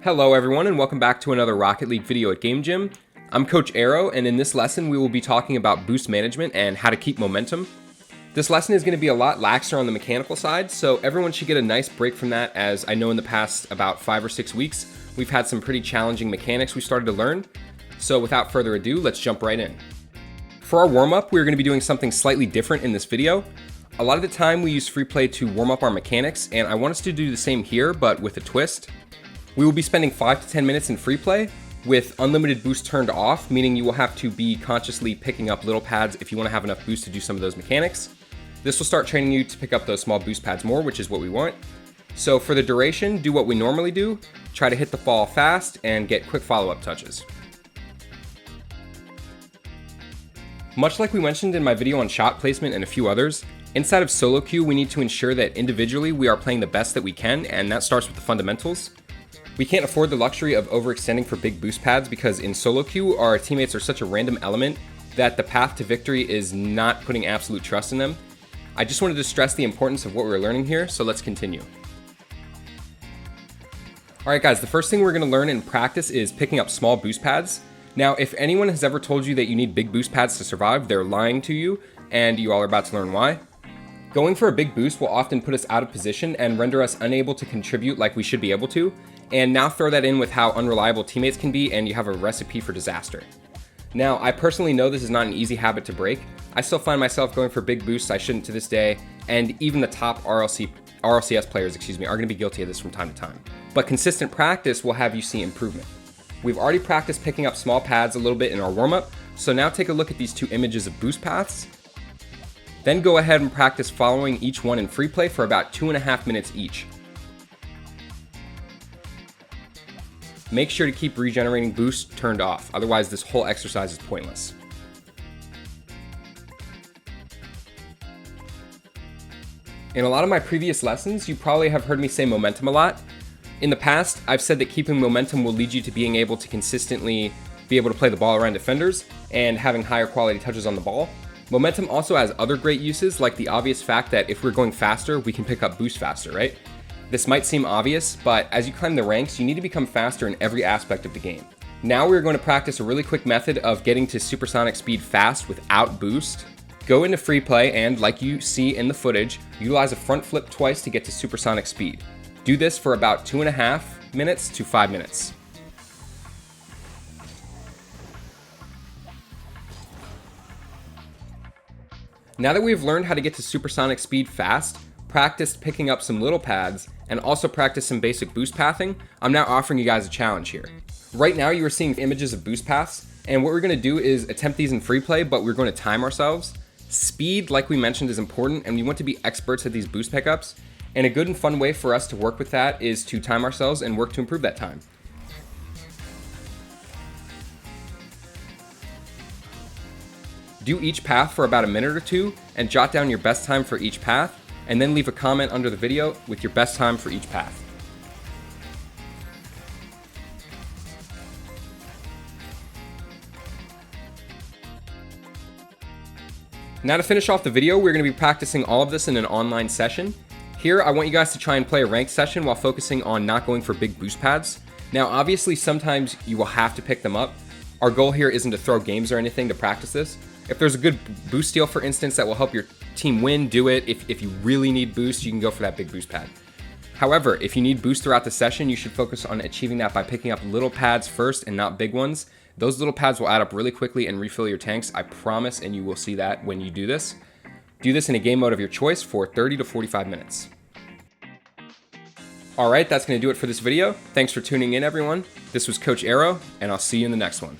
Hello everyone and welcome back to another Rocket League video at Game Gym. I'm Coach Aero, and in this lesson we will be talking about boost management and how to keep momentum. This lesson is going to be a lot laxer on the mechanical side, so everyone should get a nice break from that, as I know in the past about 5 or 6 weeks we've had some pretty challenging mechanics we started to learn. So without further ado, let's jump right in. For our warm-up, we're going to be doing something slightly different in this video. A lot of the time we use free play to warm up our mechanics, and I want us to do the same here, but with a twist. We will be spending 5 to 10 minutes in free play with unlimited boost turned off, meaning you will have to be consciously picking up little pads if you want to have enough boost to do some of those mechanics. This will start training you to pick up those small boost pads more, which is what we want. So for the duration, do what we normally do, try to hit the ball fast and get quick follow-up touches. Much like we mentioned in my video on shot placement and a few others, inside of solo queue we need to ensure that individually we are playing the best that we can, and that starts with the fundamentals. We can't afford the luxury of overextending for big boost pads because in solo queue our teammates are such a random element that the path to victory is not putting absolute trust in them. I just wanted to stress the importance of what we're learning here, so let's continue. Alright guys, the first thing we're going to learn in practice is picking up small boost pads. Now, if anyone has ever told you that you need big boost pads to survive, they're lying to you, and you all are about to learn why. Going for a big boost will often put us out of position and render us unable to contribute like we should be able to, and now throw that in with how unreliable teammates can be and you have a recipe for disaster. Now, I personally know this is not an easy habit to break. I still find myself going for big boosts I shouldn't to this day, and even the top RLCS players, are going to be guilty of this from time to time. But consistent practice will have you see improvement. We've already practiced picking up small pads a little bit in our warm-up, so now take a look at these two images of boost paths. Then go ahead and practice following each one in free play for about 2.5 minutes each. Make sure to keep regenerating boost turned off, otherwise this whole exercise is pointless. In a lot of my previous lessons, you probably have heard me say momentum a lot. In the past, I've said that keeping momentum will lead you to being able to consistently be able to play the ball around defenders and having higher quality touches on the ball. Momentum also has other great uses, like the obvious fact that if we're going faster, we can pick up boost faster, right? This might seem obvious, but as you climb the ranks, you need to become faster in every aspect of the game. Now we're going to practice a really quick method of getting to supersonic speed fast without boost. Go into free play and, like you see in the footage, utilize a front flip twice to get to supersonic speed. Do this for about 2.5 minutes to 5 minutes. Now that we've learned how to get to supersonic speed fast, practice picking up some little pads, and also practice some basic boost pathing, I'm now offering you guys a challenge here. Right now you are seeing images of boost paths, and what we're going to do is attempt these in free play, but we're going to time ourselves. Speed, like we mentioned, is important, and we want to be experts at these boost pickups, and a good and fun way for us to work with that is to time ourselves and work to improve that time. Do each path for about a minute or two and jot down your best time for each path, and then leave a comment under the video with your best time for each path. Now to finish off the video, we're going to be practicing all of this in an online session. Here, I want you guys to try and play a ranked session while focusing on not going for big boost pads. Now, obviously, sometimes you will have to pick them up. Our goal here isn't to throw games or anything to practice this. If there's a good boost steal, for instance, that will help your team win, do it. If you really need boost, you can go for that big boost pad. However, if you need boost throughout the session, you should focus on achieving that by picking up little pads first and not big ones. Those little pads will add up really quickly and refill your tanks, I promise, and you will see that when you do this. Do this in a game mode of your choice for 30 to 45 minutes. Alright, that's going to do it for this video. Thanks for tuning in, everyone. This was Coach Aero, and I'll see you in the next one.